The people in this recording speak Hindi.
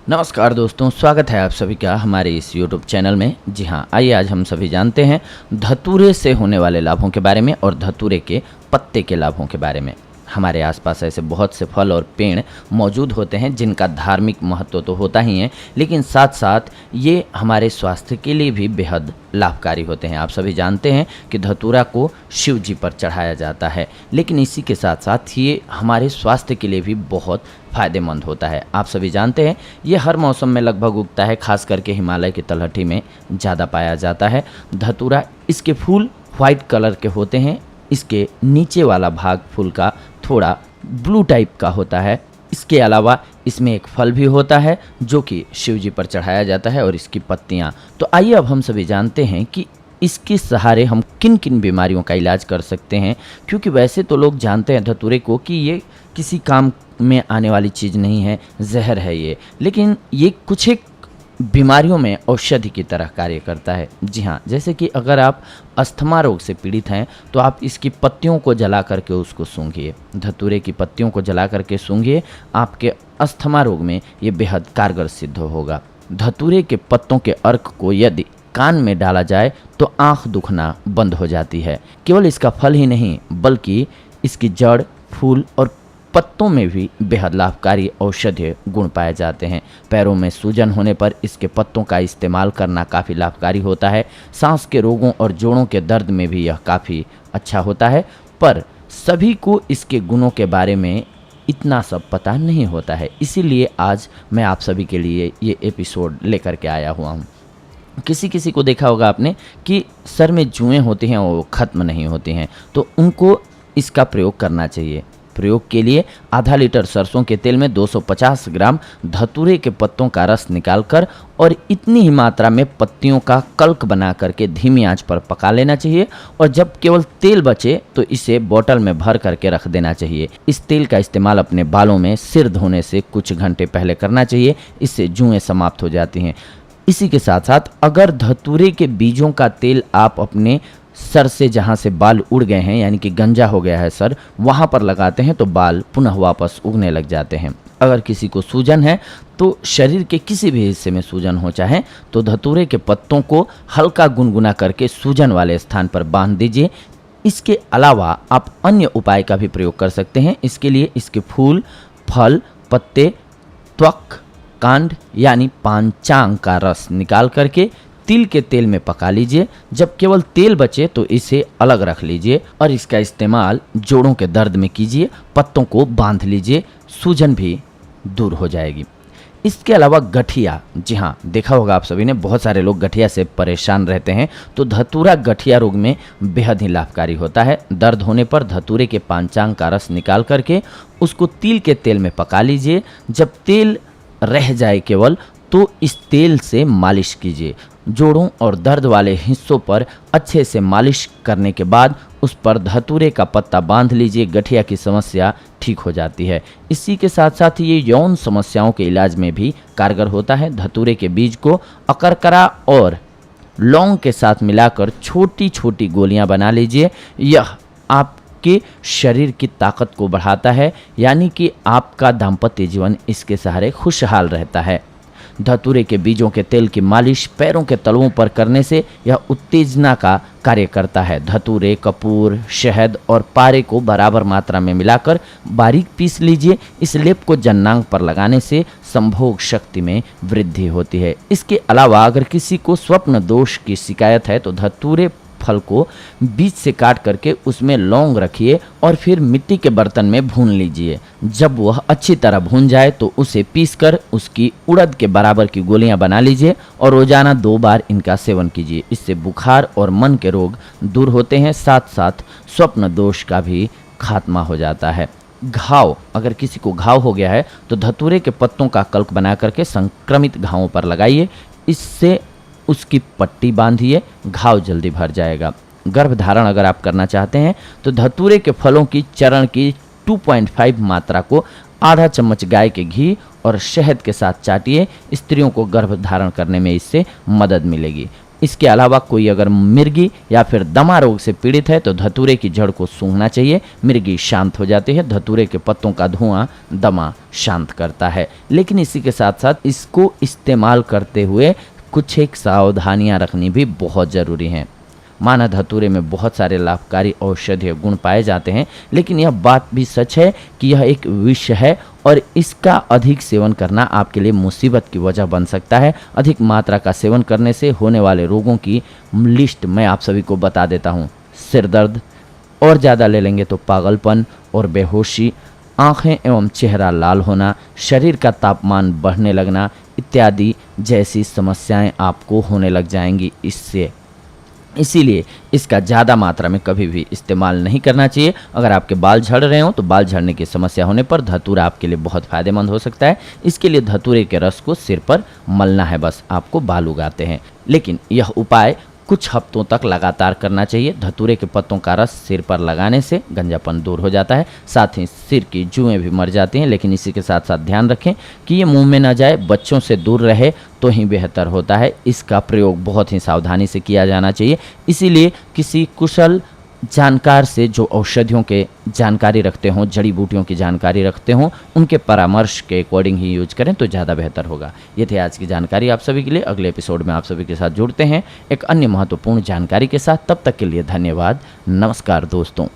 नमस्कार दोस्तों, स्वागत है आप सभी का हमारे इस YouTube चैनल में। जी हाँ, आइए आज हम सभी जानते हैं धतूरे से होने वाले लाभों के बारे में और धतूरे के पत्ते के लाभों के बारे में। हमारे आसपास ऐसे बहुत से फल और पेड़ मौजूद होते हैं जिनका धार्मिक महत्व तो होता ही है, लेकिन साथ साथ ये हमारे स्वास्थ्य के लिए भी बेहद लाभकारी होते हैं। आप सभी जानते हैं कि धतूरा को शिव जी पर चढ़ाया जाता है, लेकिन इसी के साथ साथ ये हमारे स्वास्थ्य के लिए भी बहुत फ़ायदेमंद होता है। आप सभी जानते हैं ये हर मौसम में लगभग उगता है, खास करके हिमालय की तलहटी में ज़्यादा पाया जाता है धतूरा। इसके फूल वाइट कलर के होते हैं। इसके नीचे वाला भाग फूल का थोड़ा ब्लू टाइप का होता है। इसके अलावा इसमें एक फल भी होता है जो कि शिव जी पर चढ़ाया जाता है और इसकी पत्तियाँ। तो आइए अब हम सभी जानते हैं कि इसके सहारे हम किन किन बीमारियों का इलाज कर सकते हैं, क्योंकि वैसे तो लोग जानते हैं धतूरे को कि ये किसी काम में आने वाली चीज़ नहीं है, जहर है ये, लेकिन ये कुछ एक बीमारियों में औषधि की तरह कार्य करता है। जी हाँ, जैसे कि अगर आप अस्थमा रोग से पीड़ित हैं तो आप इसकी पत्तियों को जला करके उसको सूंघिए। धतूरे की पत्तियों को जला करके सूंघिए, आपके अस्थमा रोग में ये बेहद कारगर सिद्ध होगा। धतूरे के पत्तों के अर्क को यदि कान में डाला जाए तो आँख दुखना बंद हो जाती है। केवल इसका फल ही नहीं बल्कि इसकी जड़, फूल और पत्तों में भी बेहद लाभकारी औषधीय गुण पाए जाते हैं। पैरों में सूजन होने पर इसके पत्तों का इस्तेमाल करना काफ़ी लाभकारी होता है। सांस के रोगों और जोड़ों के दर्द में भी यह काफ़ी अच्छा होता है, पर सभी को इसके गुणों के बारे में इतना सब पता नहीं होता है। इसीलिए आज मैं आप सभी के लिए ये एपिसोड लेकर के आया हुआ हूँ। किसी किसी को देखा होगा आपने कि सर में जुएँ होती हैं और वो ख़त्म नहीं होती हैं, तो उनको इसका प्रयोग करना चाहिए। प्रयोग के लिए आधा लीटर सरसों के तेल में 250 ग्राम धतूरे के पत्तों का रस निकालकर और इतनी ही मात्रा में पत्तियों का कल्क बना करके धीमी आंच पर पका लेना चाहिए, और जब केवल तेल बचे तो इसे बोतल में भर करके रख देना चाहिए। इस तेल का इस्तेमाल अपने बालों में सिर धोने से कुछ घंटे पहले करना चाहिए, इससे जुएँ समाप्त हो जाती हैं। इसी के साथ साथ अगर धतूरे के बीजों का तेल आप अपने सर से जहाँ से बाल उड़ गए हैं, यानी कि गंजा हो गया है सर, वहाँ पर लगाते हैं तो बाल पुनः वापस उगने लग जाते हैं। अगर किसी को सूजन है तो शरीर के किसी भी हिस्से में सूजन हो चाहे तो धतूरे के पत्तों को हल्का गुनगुना करके सूजन वाले स्थान पर बांध दीजिए। इसके अलावा आप अन्य उपाय का भी प्रयोग कर सकते हैं। इसके लिए इसके फूल, फल, पत्ते, त्वक, कांड यानी पांचांग का रस निकाल करके तिल के तेल में पका लीजिए। जब केवल तेल बचे तो इसे अलग रख लीजिए और इसका इस्तेमाल जोड़ों के दर्द में कीजिए। पत्तों को बांध लीजिए, सूजन भी दूर हो जाएगी। इसके अलावा गठिया, जी हाँ, देखा होगा आप सभी ने, बहुत सारे लोग गठिया से परेशान रहते हैं, तो धतूरा गठिया रोग में बेहद ही लाभकारी होता है। दर्द होने पर धतूरे के पांचांग का रस निकाल करके उसको तिल के तेल में पका लीजिए। जब तेल रह जाए केवल तो इस तेल से मालिश कीजिए। जोड़ों और दर्द वाले हिस्सों पर अच्छे से मालिश करने के बाद उस पर धतूरे का पत्ता बांध लीजिए। गठिया की समस्या ठीक हो जाती है। इसी के साथ साथ ये यौन समस्याओं के इलाज में भी कारगर होता है। धतूरे के बीज को अकरकरा और लौंग के साथ मिलाकर छोटी छोटी गोलियां बना लीजिए। यह आपके शरीर की ताकत को बढ़ाता है, यानी कि आपका दाम्पत्य जीवन इसके सहारे खुशहाल रहता है। धतूरे के बीजों के तेल की मालिश पैरों के तलवों पर करने से यह उत्तेजना का कार्य करता है। धतूरे, कपूर, शहद और पारे को बराबर मात्रा में मिलाकर बारीक पीस लीजिए। इस लेप को जन्नांग पर लगाने से संभोग शक्ति में वृद्धि होती है। इसके अलावा अगर किसी को स्वप्न दोष की शिकायत है तो धतूरे फल को बीच से काट करके उसमें लौंग रखिए और फिर मिट्टी के बर्तन में भून लीजिए। जब वह अच्छी तरह भून जाए तो उसे पीसकर उसकी उड़द के बराबर की गोलियां बना लीजिए और रोजाना 2 बार इनका सेवन कीजिए। इससे बुखार और मन के रोग दूर होते हैं, साथ साथ स्वप्न दोष का भी खात्मा हो जाता है। घाव, अगर किसी को घाव हो गया है तो धतूरे के पत्तों का कल्क बना करके संक्रमित घावों पर लगाइए। इससे उसकी पट्टी बांधिए, घाव जल्दी भर जाएगा। गर्भधारण अगर आप करना चाहते हैं तो धतूरे के फलों की चरण की 2.5 मात्रा को आधा चम्मच गाय के घी और शहद के साथ चाटिए। स्त्रियों को गर्भधारण करने में इससे मदद मिलेगी। इसके अलावा कोई अगर मिर्गी या फिर दमा रोग से पीड़ित है तो धतूरे की जड़ को सूंघना चाहिए। मिर्गी शांत हो जाती है। धतूरे के पत्तों का धुआं दमा शांत करता है। लेकिन इसी के साथ साथ इसको इस्तेमाल करते हुए कुछ एक सावधानियां रखनी भी बहुत ज़रूरी हैं। माना धतूरे में बहुत सारे लाभकारी औषधीय गुण पाए जाते हैं, लेकिन यह बात भी सच है कि यह एक विष है और इसका अधिक सेवन करना आपके लिए मुसीबत की वजह बन सकता है। अधिक मात्रा का सेवन करने से होने वाले रोगों की लिस्ट मैं आप सभी को बता देता हूँ। सिर दर्द, और ज़्यादा ले लेंगे तो पागलपन और बेहोशी, आँखें एवं चेहरा लाल होना, शरीर का तापमान बढ़ने लगना इत्यादि जैसी समस्याएं आपको होने लग जाएंगी इसीलिए इसका ज़्यादा मात्रा में कभी भी इस्तेमाल नहीं करना चाहिए। अगर आपके बाल झड़ रहे हों तो बाल झड़ने की समस्या होने पर धतूरा आपके लिए बहुत फ़ायदेमंद हो सकता है। इसके लिए धतूरे के रस को सिर पर मलना है, बस आपको बाल उगाते हैं। लेकिन यह उपाय कुछ हफ्तों तक लगातार करना चाहिए। धतूरे के पत्तों का रस सिर पर लगाने से गंजापन दूर हो जाता है, साथ ही सिर की जुएं भी मर जाती हैं। लेकिन इसी के साथ साथ ध्यान रखें कि ये मुंह में ना जाए, बच्चों से दूर रहे तो ही बेहतर होता है। इसका प्रयोग बहुत ही सावधानी से किया जाना चाहिए। इसीलिए किसी कुशल जानकार से जो औषधियों के जानकारी रखते हों, जड़ी बूटियों की जानकारी रखते हों, उनके परामर्श के अकॉर्डिंग ही यूज करें तो ज़्यादा बेहतर होगा। ये थी आज की जानकारी आप सभी के लिए। अगले एपिसोड में आप सभी के साथ जुड़ते हैं एक अन्य महत्वपूर्ण जानकारी के साथ। तब तक के लिए धन्यवाद। नमस्कार दोस्तों।